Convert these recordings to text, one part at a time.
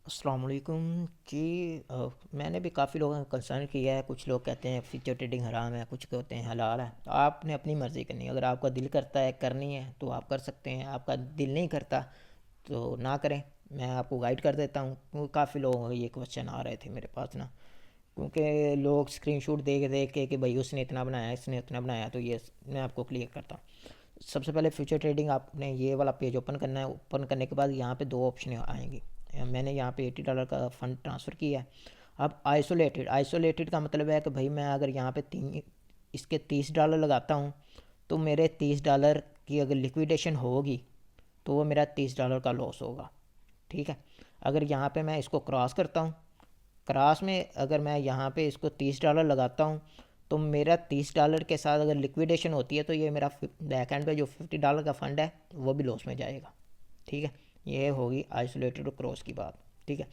अस्सलाम वालेकुम जी। मैंने भी काफ़ी लोगों का कंसर्न किया है। कुछ लोग कहते हैं फ्यूचर ट्रेडिंग हराम है, कुछ कहते हैं हलाल है। तो आपने अपनी मर्ज़ी करनी है। अगर आपका दिल करता है करनी है तो आप कर सकते हैं, आपका दिल नहीं करता तो ना करें। मैं आपको गाइड कर देता हूँ, क्योंकि काफ़ी लोगों के ये क्वेश्चन आ रहे थे मेरे पास ना। क्योंकि लोग स्क्रीनशॉट देख देख के कि भाई उसने इतना बनाया, इसने इतना बनाया, तो ये मैं आपको क्लियर करता हूँ। सबसे पहले फ्यूचर ट्रेडिंग आपने ये वाला पेज ओपन करना है। ओपन करने के बाद यहाँ पे दो ऑप्शन आएंगी। मैंने यहाँ पे $80 का फ़ंड ट्रांसफ़र किया है। अब आइसोलेटेड, आइसोलेटेड का मतलब है कि भाई मैं अगर यहाँ पे इसके $30 लगाता हूँ तो मेरे $30 की अगर लिक्विडेशन होगी तो वो मेरा $30 का लॉस होगा। ठीक है। अगर यहाँ पे मैं इसको क्रॉस करता हूँ, क्रॉस में अगर मैं यहाँ पे इसको $30 लगाता हूँ तो मेरा $30 के साथ अगर लिक्विडेशन होती है तो ये मेरा बैक एंड पे जो $50 का फ़ंड है वो भी लॉस में जाएगा। ठीक है। ये होगी आइसोलेटेड और क्रॉस की बात। ठीक है।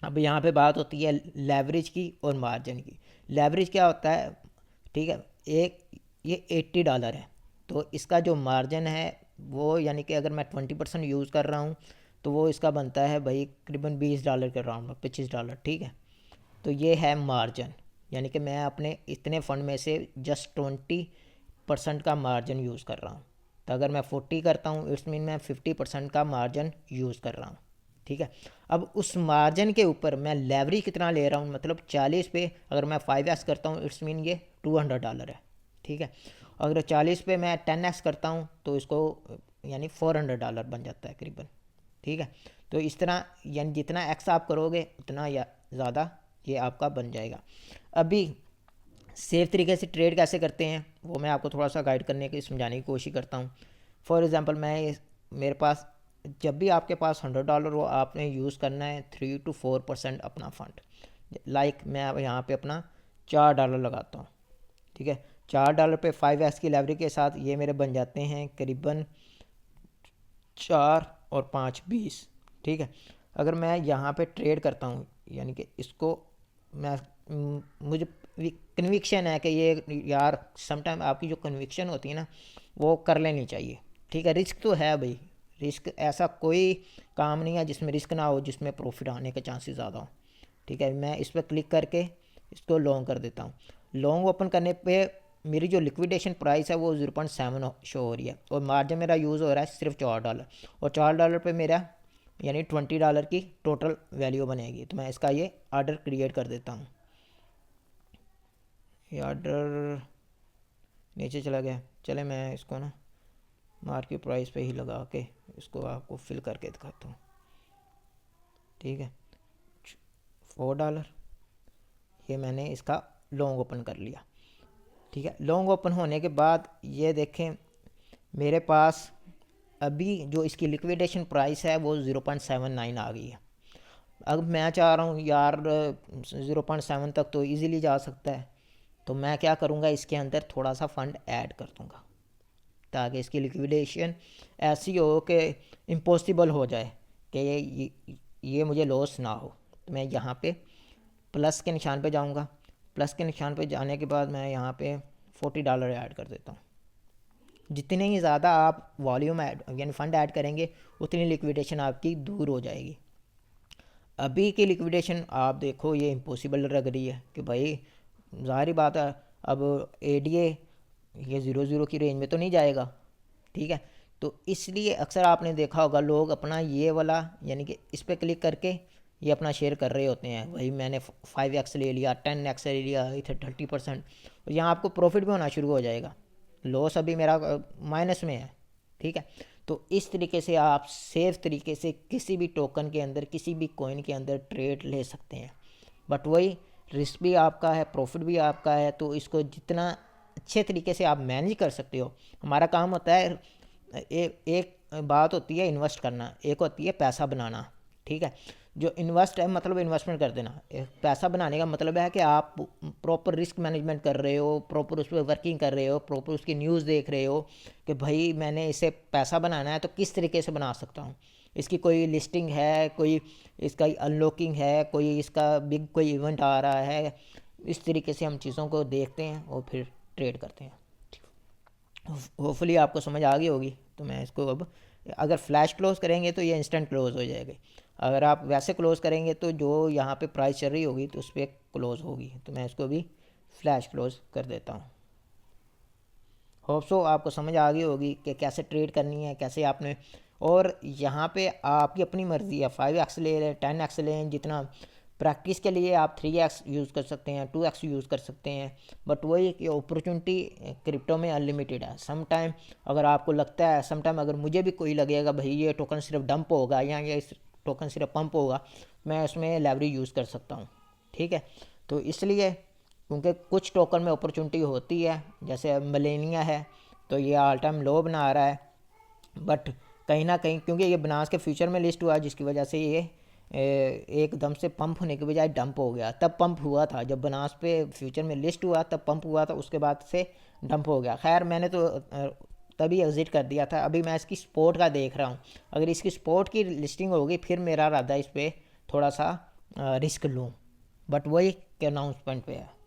अब यहाँ पे बात होती है लेवरेज की और मार्जिन की। लेवरेज क्या होता है? ठीक है। एक ये $80 है, तो इसका जो मार्जिन है वो यानी कि अगर मैं 20% यूज़ कर रहा हूँ तो वो इसका बनता है भाई करीबन $20 के राउंड में, $25। ठीक है। तो ये है मार्जिन, यानी कि मैं अपने इतने फ़ंड में से जस्ट 20% का मार्जिन यूज़ कर रहा हूँ। तो अगर मैं 40 करता हूँ इट्स मीन मैं 50% का मार्जिन यूज़ कर रहा हूँ। ठीक है। अब उस मार्जिन के ऊपर मैं लेवरेज कितना ले रहा हूँ, मतलब 40 पे अगर मैं 5x करता हूँ इट्स मीन ये $200 है। ठीक है। अगर 40 पे मैं 10x करता हूँ तो इसको यानी $400 बन जाता है करीबन। ठीक है। तो इस तरह यानी जितना एक्स आप करोगे उतना या ज़्यादा ये आपका बन जाएगा। अभी सेफ तरीके से ट्रेड कैसे करते हैं वो मैं आपको थोड़ा सा गाइड करने की समझाने की कोशिश करता हूँ। फॉर एग्ज़ाम्पल मेरे पास जब भी आपके पास $100 हो आपने यूज़ करना है 3 to 4% अपना फ़ंड। लाइक मैं अब यहाँ पे अपना $4 लगाता हूँ। ठीक है। $4 पे 5x की लेवरेज के साथ ये मेरे बन जाते हैं करीबन 4 और 5 20। ठीक है। अगर मैं यहाँ पे ट्रेड करता हूँ यानी कि इसको मैं मुझे कन्विक्शन है कि ये यार समटाइम आपकी जो कन्विक्शन होती है ना वो कर लेनी चाहिए। ठीक है। रिस्क तो है भाई, रिस्क ऐसा कोई काम नहीं है जिसमें रिस्क ना हो, जिसमें प्रॉफिट आने के चांसेस ज़्यादा हो। ठीक है। मैं इस पर क्लिक करके इसको लॉन्ग कर देता हूँ। लॉन्ग ओपन करने पे मेरी जो लिक्विडेशन प्राइस है वो 0.7 शो हो रही है और मार्जिन मेरा यूज़ हो रहा है सिर्फ $4। और $4 पे मेरा यानी $20 की टोटल वैल्यू बनेगी। तो मैं इसका ये आर्डर क्रिएट कर देता हूँ। ये आर्डर नीचे चला गया। चले मैं इसको ना मार्केट प्राइस पे ही लगा के इसको आपको फिल करके दिखाता हूँ। ठीक है। $4 ये मैंने इसका लॉन्ग ओपन कर लिया। ठीक है। लॉन्ग ओपन होने के बाद ये देखें मेरे पास अभी जो इसकी लिक्विडेशन प्राइस है वो 0.79 आ गई है। अब मैं चाह रहा हूँ यार 0.7 तक तो इजीली जा सकता है, तो मैं क्या करूँगा इसके अंदर थोड़ा सा फ़ंड ऐड कर दूँगा ताकि इसकी लिक्विडेशन ऐसी हो कि इम्पॉसिबल हो जाए कि ये मुझे लॉस ना हो। तो मैं यहाँ पे प्लस के निशान पे जाऊँगा। प्लस के निशान पे जाने के बाद मैं यहाँ पे $40 ऐड कर देता हूँ। जितने ही ज़्यादा आप वॉल्यूम ऐड यानी फ़ंड ऐड करेंगे उतनी लिक्विडेशन आपकी दूर हो जाएगी। अभी की लिक्विडेशन आप देखो ये इम्पॉसिबल लग रही है कि भाई ज़ाहिर बात है अब एडीए ये 0 0 की रेंज में तो नहीं जाएगा। ठीक है। तो इसलिए अक्सर आपने देखा होगा लोग अपना ये वाला यानी कि इस पर क्लिक करके ये अपना शेयर कर रहे होते हैं। भाई मैंने 5x ले लिया, 10x ले लिया, इधर 30%, और यहाँ आपको प्रॉफिट भी होना शुरू हो जाएगा। लॉस अभी मेरा माइनस में है। ठीक है। तो इस तरीके से आप सेफ तरीके से किसी भी टोकन के अंदर किसी भी कॉइन के अंदर ट्रेड ले सकते हैं। बट वही रिस्क भी आपका है, प्रॉफिट भी आपका है, तो इसको जितना अच्छे तरीके से आप मैनेज कर सकते हो। हमारा काम होता है एक बात होती है इन्वेस्ट करना, एक होती है पैसा बनाना। ठीक है। जो इन्वेस्ट है मतलब इन्वेस्टमेंट कर देना। पैसा बनाने का मतलब है कि आप प्रॉपर रिस्क मैनेजमेंट कर रहे हो, प्रॉपर उस पर वर्किंग कर रहे हो, प्रॉपर उसकी न्यूज़ देख रहे हो कि भाई मैंने इसे पैसा बनाना है तो किस तरीके से बना सकता हूँ। इसकी कोई लिस्टिंग है, कोई इसका अनलॉकिंग है, कोई इसका बिग कोई इवेंट आ रहा है। इस तरीके से हम चीज़ों को देखते हैं और फिर ट्रेड करते हैं। होपफुली आपको समझ आ गई होगी। तो मैं इसको अब अगर फ्लैश क्लोज करेंगे तो ये इंस्टेंट क्लोज हो जाएगी, अगर आप वैसे क्लोज करेंगे तो जो यहाँ पे प्राइस चल रही होगी तो उस पर क्लोज होगी। तो मैं इसको भी फ्लैश क्लोज कर देता हूँ। होप सो आपको समझ आ गई होगी कि कैसे ट्रेड करनी है, कैसे आपने। और यहाँ पे आपकी अपनी मर्ज़ी है, 5x ले लें, 10x लें, जितना प्रैक्टिस के लिए आप 3x यूज़ कर सकते हैं, 2x यूज़ कर सकते हैं। बट वही कि अपॉर्चुनिटी क्रिप्टो में अनलिमिटेड है। सम टाइम अगर आपको लगता है, सम टाइम अगर मुझे भी कोई लगेगा भाई ये टोकन सिर्फ डंप होगा या ये इस टोकन सिर्फ पंप होगा, मैं उसमें लेवरेज यूज़ कर सकता हूँ। ठीक है, तो इसलिए क्योंकि कुछ टोकन में अपॉर्चुनिटी होती है, जैसे मिलेनिया है तो ये ऑल टाइम लो बना रहा है, बट कहीं ना कहीं क्योंकि ये बनास के फ्यूचर में लिस्ट हुआ जिसकी वजह से ये एकदम से पंप होने के बजाय डंप हो गया। तब पंप हुआ था जब बनास पे फ्यूचर में लिस्ट हुआ, तब पंप हुआ था, उसके बाद से डंप हो गया। खैर मैंने तो तभी एग्ज़िट कर दिया था। अभी मैं इसकी स्पोर्ट का देख रहा हूँ, अगर इसकी स्पोर्ट की लिस्टिंग होगी फिर मेरा इरादा इस पर थोड़ा सा रिस्क लूँ, बट वही के अनाउंसमेंट पे है।